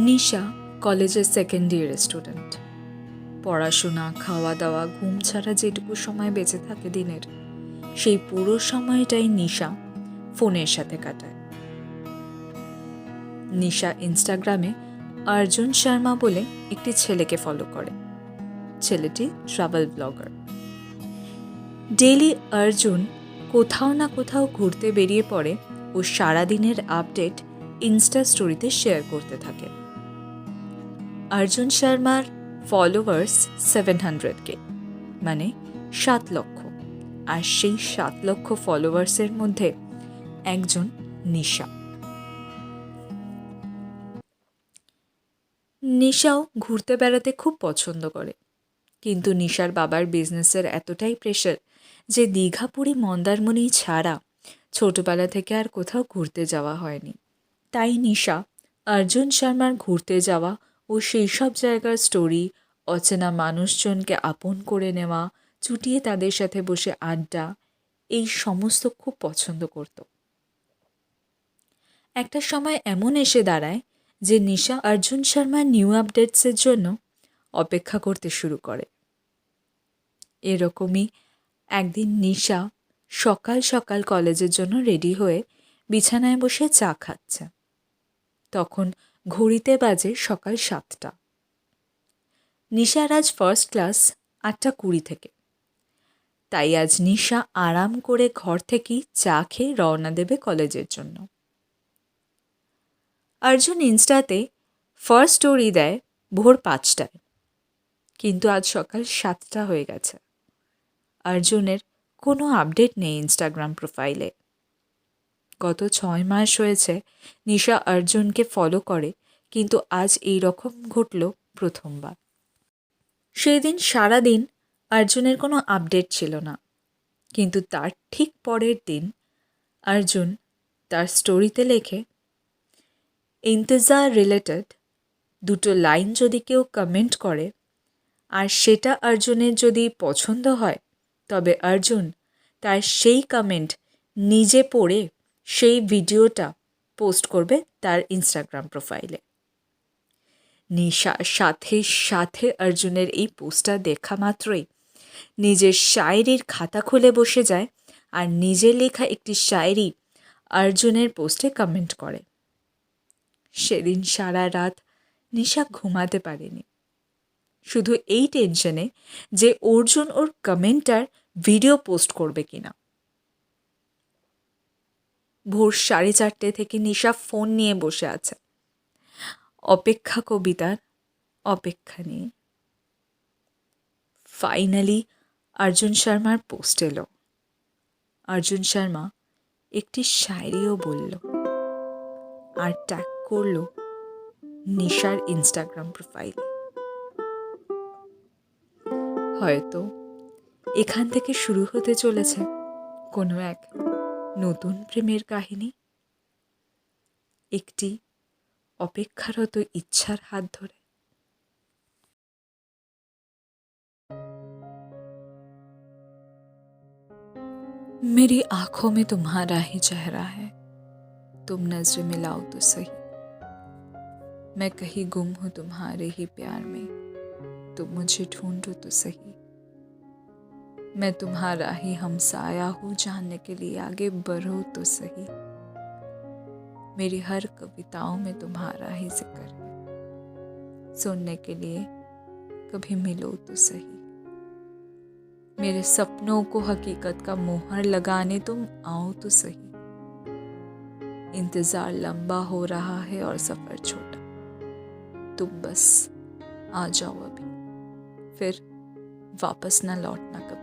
নিশা কলেজের সেকেন্ড ইয়ারের স্টুডেন্ট। পড়াশোনা, খাওয়া দাওয়া, ঘুম ছাড়া যেটুকু সময় বেঁচে থাকে দিনের, সেই পুরো সময়টাই নিশা ফোনের সাথে কাটায়। নিশা ইনস্টাগ্রামে অর্জুন শর্মা বলে একটি ছেলেকে ফলো করে। ছেলেটি ট্রাভেল ব্লগার। ডেইলি অর্জুন কোথাও না কোথাও ঘুরতে বেরিয়ে পড়ে ও সারাদিনের আপডেট ইনস্টা স্টোরিতে শেয়ার করতে থাকে। অর্জুন শর্মার ফলোয়ার্স 700K, মানে 7 লক্ষ। আর সেই 7 লক্ষ ফলোয়ার্সের মধ্যে একজন নিশা। নিশাও ঘুরতে বেড়াতে খুব পছন্দ করে, কিন্তু নিশার বাবার বিজনেসের এতটাই প্রেশার যে দীঘা, পুরী, মন্দারমণি ছাড়া ছোটবেলা থেকে আর কোথাও ঘুরতে যাওয়া হয়নি। তাই নিশা অর্জুন শর্মার ঘুরতে যাওয়া ও সেই সব জায়গার স্টোরি, অচেনা মানুষজনকে আপন করে নেওয়া, চুটিয়ে তাদের সাথে বসে আড্ডা, এই সমস্ত খুব পছন্দ করত। একটা সময় এমন এসে দাঁড়ায় যে নিশা অর্জুন শর্মার নিউ আপডেটসের জন্য অপেক্ষা করতে শুরু করে। এরকমই একদিন নিশা সকাল সকাল কলেজের জন্য রেডি হয়ে বিছানায় বসে চা খাচ্ছে। তখন ঘড়িতে বাজে সকাল 7টা। নিশার আজ ফার্স্ট ক্লাস 8:20 থেকে। তাই আজ নিশা আরাম করে ঘর থেকেই চা খেয়ে রওনা দেবে কলেজের জন্য। অর্জুন ইনস্টাতে ফার্স্ট স্টোরি দেয় ভোর 5টায়, কিন্তু আজ সকাল 7টা হয়ে গেছে। অর্জুনের কোনো আপডেট নেই ইনস্টাগ্রাম প্রোফাইলে। গত 6 মাস হয়েছে নিশা অর্জুনকে ফলো করে, কিন্তু আজ এই রকম ঘটল প্রথমবার। সেই দিন সারাদিন অর্জুনের কোনো আপডেট ছিল না, কিন্তু তার ঠিক পরের দিন অর্জুন তার স্টোরিতে লেখে, ইন্তজার রিলেটেড 2 লাইন যদি কেউ কমেন্ট করে আর সেটা অর্জুনের যদি পছন্দ হয়, তবে অর্জুন তার সেই কমেন্ট নিজে পড়ে সেই ভিডিওটা পোস্ট করবে তার ইনস্টাগ্রাম প্রোফাইলে। নিশা সাথে সাথে অর্জুনের এই পোস্টটা দেখা মাত্রই নিজের শায়েরির খাতা খুলে বসে যায় আর নিজের লেখা একটি শায়েরি অর্জুনের পোস্টে কমেন্ট করে। সেদিন সারা রাত নিশা ঘুমাতে পারেনি, শুধু এই টেনশনে যে অর্জুন ওর কমেন্টার ভিডিও পোস্ট করবে কিনা। ভোর 4:30 থেকে নিশা ফোন নিয়ে বসে আছে, অপেক্ষা কবিতার অপেক্ষা নিয়ে। ফাইনালি অর্জুন শর্মার পোস্ট এলো। অর্জুন শর্মা একটি শায়রিও বলল আর ট্যাগ করল নিশার ইনস্টাগ্রাম প্রোফাইলে। হয়তো এখান থেকে শুরু হতে চলেছে কোনো এক নতুন প্রেমের কাহিনী, একটি অপেক্ষারত ইচ্ছার হাত ধরে। मेरी आंखों में तुम्हारा ही चेहरा है, तुम नजर मिलाओ तो सही। मैं कहीं गुम हूं तुम्हारे ही प्यार में, तुम मुझे ढूंढो तो सही। मैं तुम्हारा ही हमसाया हूँ, जानने के लिए आगे बढ़ो तो सही। मेरी हर कविताओं में तुम्हारा ही जिक्र है, सुनने के लिए कभी मिलो तो सही। मेरे सपनों को हकीकत का मोहर लगाने तुम आओ तो सही। इंतजार लंबा हो रहा है और सफर छोटा, तुम बस आ जाओ अभी, फिर वापस ना लौटना कभी।